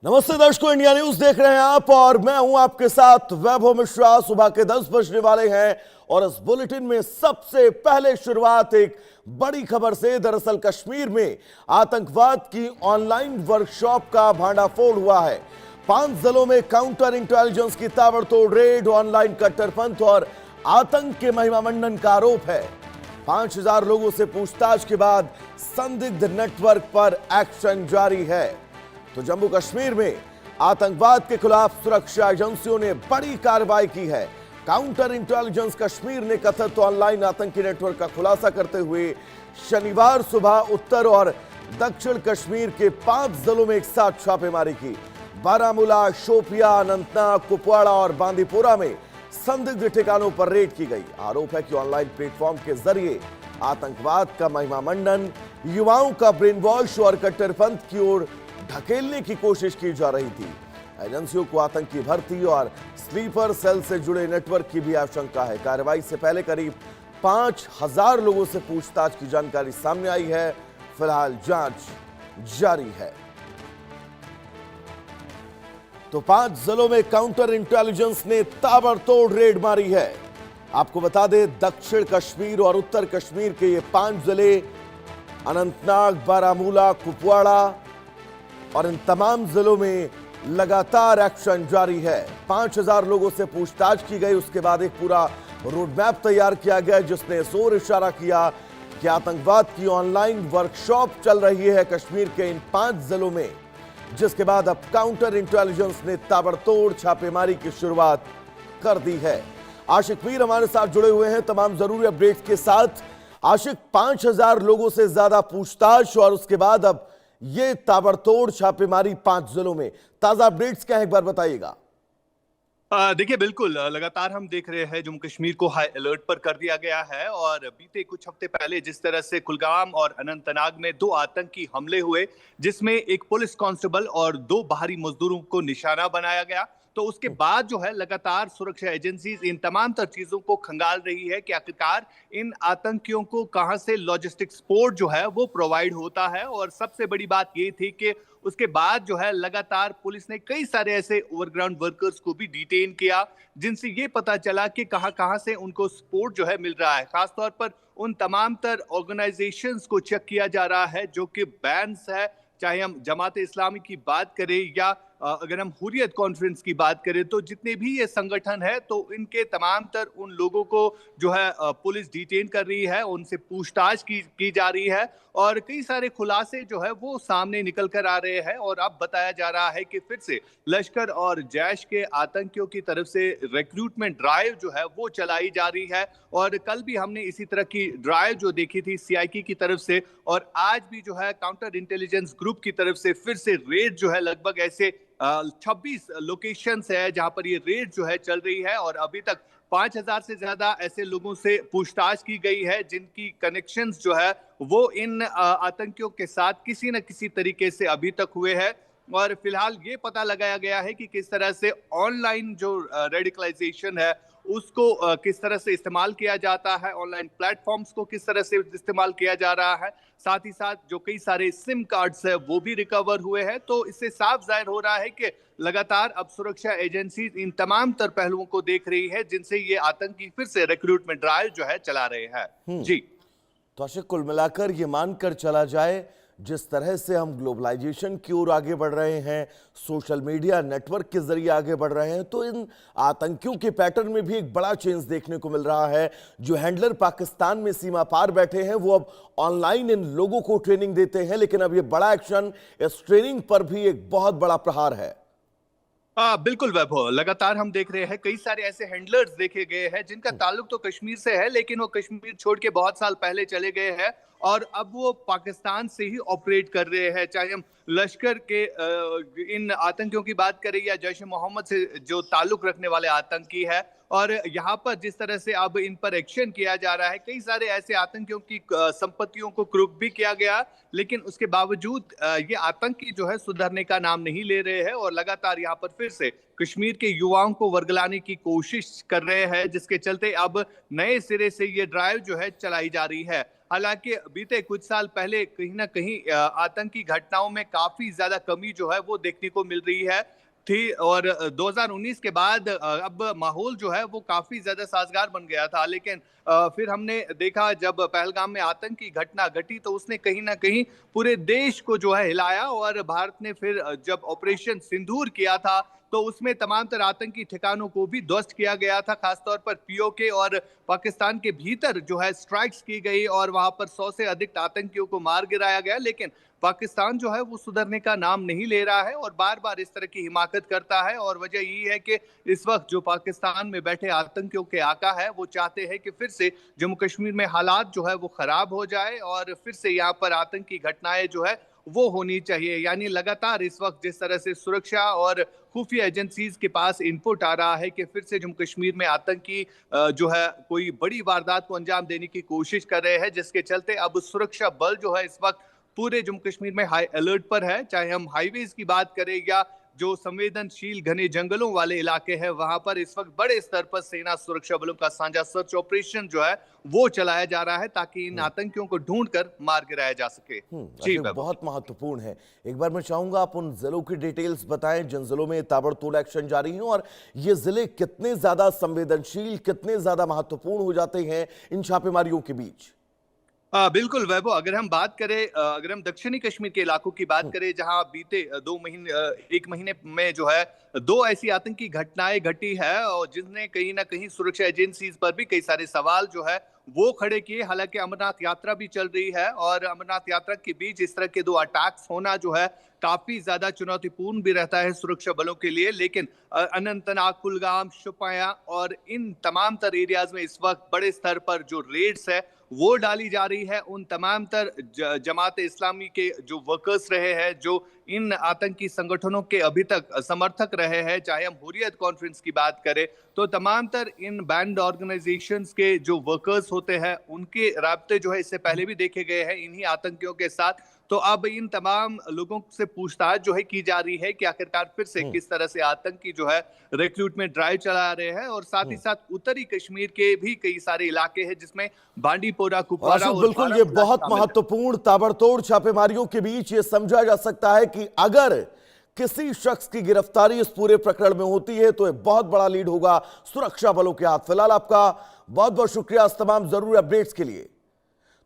नमस्ते दर्शकों, India news देख रहे हैं आप और मैं हूं आपके साथ वैभव मिश्रा। सुबह के 10 बजने वाले हैं और इस बुलेटिन में सबसे पहले शुरुआत एक बड़ी खबर से। दरअसल कश्मीर में आतंकवाद की ऑनलाइन वर्कशॉप का भांडाफोड़ हुआ है। 5 जिलों में काउंटर इंटेलिजेंस की ताबड़तोड़ रेड, ऑनलाइन कट्टरपंथ और आतंक के महिमामंडन का आरोप है। 5000 लोगों से पूछताछ के बाद संदिग्ध नेटवर्क पर एक्शन जारी है। तो जम्मू कश्मीर में आतंकवाद के खिलाफ सुरक्षा एजेंसियों ने बड़ी कार्रवाई की है। काउंटर इंटेलिजेंस कश्मीर ने कथित ऑनलाइन आतंकी नेटवर्क का खुलासा करते हुए शनिवार सुबह उत्तर और दक्षिण कश्मीर के 5 जिलों में एक साथ छापेमारी की। बारामूला, शोपिया, अनंतनाग, कुपवाड़ा और बांदीपोरा में संदिग्ध ठिकानों पर रेड की गई। आरोप है कि ऑनलाइन प्लेटफॉर्म के जरिए आतंकवाद का महिमामंडन, युवाओं का ब्रेन वॉश और कट्टरपंथ की ओर ढकेलने की कोशिश की जा रही थी। एजेंसियों को आतंकी भर्ती और स्लीपर सेल से जुड़े नेटवर्क की भी आशंका है। कार्रवाई से पहले करीब 5000 लोगों से पूछताछ की जानकारी सामने आई है। फिलहाल जांच जारी है। तो 5 जिलों में काउंटर इंटेलिजेंस ने ताबड़तोड़ रेड मारी है। आपको बता दें, दक्षिण कश्मीर और उत्तर कश्मीर के ये 5 जिले अनंतनाग, बारामूला, कुपवाड़ा और इन तमाम जिलों में लगातार एक्शन जारी है। 5000 लोगों से पूछताछ की गई। उसके बाद एक पूरा रोडमैप तैयार किया गया जिसने जोर इशारा किया कि आतंकवाद की ऑनलाइन वर्कशॉप चल रही है कश्मीर के इन 5 जिलों में। जिसके बाद अब काउंटर इंटेलिजेंस ने ताबड़तोड़ छापेमारी की शुरुआत कर दी है। आशिक मीर हमारे साथ जुड़े हुए हैं तमाम जरूरी अपडेट्स के साथ। आशिक, 5000 लोगों से ज्यादा पूछताछ और उसके बाद अब ये ताबड़तोड़ छापेमारी 5 जिलों में, ताजा अपडेट्स क्या है एक बार बताइएगा। देखिए, बिल्कुल लगातार हम देख रहे हैं जम्मू कश्मीर को हाई अलर्ट पर कर दिया गया है। और बीते कुछ हफ्ते पहले जिस तरह से कुलगाम और अनंतनाग में 2 आतंकी हमले हुए, जिसमें एक पुलिस कांस्टेबल और 2 बाहरी मजदूरों को निशाना बनाया गया, तो उसके बाद जो है लगातार सुरक्षा एजेंसीज इन तमाम तर चीजों को खंगाल रही है कि आखिरकार इन आतंकियों को कहां से लॉजिस्टिक सपोर्ट जो है वो प्रोवाइड होता है। और सबसे बड़ी बात ये थी कि उसके बाद जो है लगातार पुलिस ने कई सारे ऐसे ओवरग्राउंड वर्कर्स को भी डिटेन किया, जिनसे ये पता चला कि कहां कहां से उनको सपोर्ट जो है मिल रहा है। खासतौर पर उन तमाम तर ऑर्गेनाइजेशंस को चेक किया जा रहा है जो कि बैंस है, चाहे हम जमात इस्लामी की बात करें या अगर हम हुर्रियत कॉन्फ्रेंस की बात करें, तो जितने भी ये संगठन है तो इनके तमाम तर उन लोगों को जो है पुलिस डिटेन कर रही है, उनसे पूछताछ की जा रही है और कई सारे खुलासे जो है वो सामने निकल कर आ रहे हैं। और अब बताया जा रहा है कि फिर से लश्कर और जैश के आतंकियों की तरफ से रिक्रूटमेंट ड्राइव जो है वो चलाई जा रही है। और कल भी हमने इसी तरह की ड्राइव जो देखी थी सीआईकी की तरफ से, और आज भी जो है काउंटर इंटेलिजेंस ग्रुप की तरफ से फिर से रेड जो है लगभग ऐसे 26 लोकेशंस है जहां पर ये रेड जो है चल रही है। और अभी तक 5000 से ज्यादा ऐसे लोगों से पूछताछ की गई है जिनकी कनेक्शंस जो है वो इन आतंकियों के साथ किसी न किसी तरीके से अभी तक हुए हैं। और फिलहाल ये पता लगाया गया है कि किस तरह से ऑनलाइन जो रेडिकलाइजेशन है उसको किस तरह से इस्तेमाल किया जाता है, ऑनलाइन प्लेटफॉर्म्स को किस तरह से इस्तेमाल किया जा रहा है। साथ ही साथ जो कई सारे सिम कार्ड्स है वो भी रिकवर हुए हैं। तो इससे साफ जाहिर हो रहा है कि लगातार अब सुरक्षा एजेंसी इन तमाम तर पहलुओं को देख रही है जिनसे ये आतंकी फिर से रिक्रूटमेंट ड्राइव जो है चला रहे हैं। जी तो आशिक, कुल मिलाकर ये मानकर चला जाए, जिस तरह से हम ग्लोबलाइजेशन की ओर आगे बढ़ रहे हैं, सोशल मीडिया नेटवर्क के जरिए आगे बढ़ रहे हैं, तो इन आतंकियों के पैटर्न में भी एक बड़ा चेंज देखने को मिल रहा है। जो हैंडलर पाकिस्तान में सीमा पार बैठे हैं वो अब ऑनलाइन इन लोगों को ट्रेनिंग देते हैं, लेकिन अब ये बड़ा एक्शन इस ट्रेनिंग पर भी एक बहुत बड़ा प्रहार है। बिल्कुल वैभव, लगातार हम देख रहे हैं कई सारे ऐसे हैंडलर्स देखे गए हैं जिनका ताल्लुक तो कश्मीर से है, लेकिन वो कश्मीर छोड़ के बहुत साल पहले चले गए हैं और अब वो पाकिस्तान से ही ऑपरेट कर रहे हैं। चाहे हम लश्कर के इन आतंकियों की बात करें या जैश ए मोहम्मद से जो ताल्लुक रखने वाले आतंकी है, और यहाँ पर जिस तरह से अब इन पर एक्शन किया जा रहा है, कई सारे ऐसे आतंकियों की संपत्तियों को क्रुक भी किया गया, लेकिन उसके बावजूद ये आतंकी जो है सुधरने का नाम नहीं ले रहे हैं और लगातार यहाँ पर फिर से कश्मीर के युवाओं को वर्गलाने की कोशिश कर रहे हैं, जिसके चलते अब नए सिरे से ये ड्राइव जो है चलाई जा रही है। हालांकि बीते कुछ साल पहले कहीं ना कहीं आतंकी घटनाओं में काफी ज्यादा कमी जो है वो देखने को मिल रही है थी, और 2019 के बाद अब माहौल जो है वो काफी ज्यादा साजगार बन गया था। लेकिन फिर हमने देखा जब पहलगाम में आतंकी घटना घटी तो उसने कहीं ना कहीं पूरे देश को जो है हिलाया, और भारत ने फिर जब ऑपरेशन सिंदूर किया था तो उसमें तमाम तरह आतंकी ठिकानों को भी ध्वस्त किया गया था। खासतौर पर पीओके और पाकिस्तान के भीतर जो है स्ट्राइक्स की गई और वहां पर 100 से अधिक आतंकियों को मार गिराया गया। लेकिन पाकिस्तान जो है वो सुधरने का नाम नहीं ले रहा है और बार बार इस तरह की हिमाकत करता है, और वजह यही है कि इस वक्त जो पाकिस्तान में बैठे आतंकियों के आका है वो चाहते हैं कि फिर से जम्मू कश्मीर में हालात जो है वो खराब हो जाए और फिर से यहाँ पर आतंकी घटनाएं जो है वो होनी चाहिए। यानी लगातार इस वक्त जिस तरह से सुरक्षा और खुफिया एजेंसीज के पास इनपुट आ रहा है कि फिर से जम्मू कश्मीर में आतंकी जो है कोई बड़ी वारदात को अंजाम देने की कोशिश कर रहे हैं, जिसके चलते अब सुरक्षा बल जो है इस वक्त पूरे जम्मू कश्मीर में हाई अलर्ट पर है। चाहे हम हाईवेज की बात करें या जो संवेदनशील घने जंगलों वाले इलाके हैं, वहां पर इस वक्त बड़े स्तर पर सेना सुरक्षा बलों का साझा सर्च ऑपरेशन जो है वो चलाया जा रहा है ताकि इन आतंकियों को ढूंढकर मार गिराया जा सके। जी बहुत महत्वपूर्ण है। एक बार मैं चाहूंगा आप उन जिलों की डिटेल्स बताएं जिन जिलों में ताबड़तोड़ एक्शन जारी है, और ये जिले कितने ज्यादा संवेदनशील, कितने ज्यादा महत्वपूर्ण हो जाते हैं इन छापेमारियों के बीच। बिल्कुल वैभव, अगर हम बात करें, अगर हम दक्षिणी कश्मीर के इलाकों की बात करें जहां बीते 1 महीने में जो है 2 ऐसी आतंकी घटनाएं घटी है और जिसने कहीं ना कहीं सुरक्षा एजेंसीज पर भी कई सारे सवाल जो है वो खड़े किए। हालांकि अमरनाथ यात्रा भी चल रही है और अमरनाथ यात्रा के बीच इस तरह के 2 अटैक्स होना जो है काफी ज्यादा चुनौतीपूर्ण भी रहता है सुरक्षा बलों के लिए। लेकिन अनंतनाग, कुलगाम, शोपियां और इन तमाम तर एरियाज में इस वक्त बड़े स्तर पर जो रेड्स है वो डाली जा रही है। उन तमाम तर जमात इस्लामी के जो वर्कर्स रहे हैं, जो इन आतंकी संगठनों के अभी तक समर्थक रहे हैं, चाहे हम हुर्रियत कॉन्फ्रेंस की बात करें तो तमाम तर इन बैंड ऑर्गेनाइजेशंस के जो वर्कर्स होते हैं उनके राब्ते जो है इससे पहले भी देखे गए हैं इन्हीं आतंकियों के साथ। तो अब इन तमाम लोगों से पूछताछ जो है की जा रही है कि आखिरकार फिर से किस तरह से आतंकी जो है रिक्रूटमेंट ड्राइव चला रहे हैं। और साथ ही साथ उत्तरी कश्मीर के भी कई सारे इलाके हैं जिसमें बांडीपोरा, कुपवारा और बिल्कुल ये बहुत महत्वपूर्ण ताबड़तोड़ छापेमारियों के बीच ये समझा जा सकता है कि अगर किसी शख्स की गिरफ्तारी इस पूरे प्रकरण में होती है तो एक बहुत बड़ा लीड होगा सुरक्षा बलों के हाथ। फिलहाल आपका बहुत बहुत शुक्रिया इस तमाम जरूरी अपडेट्स के लिए।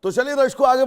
तो चलिए दर्शकों आगे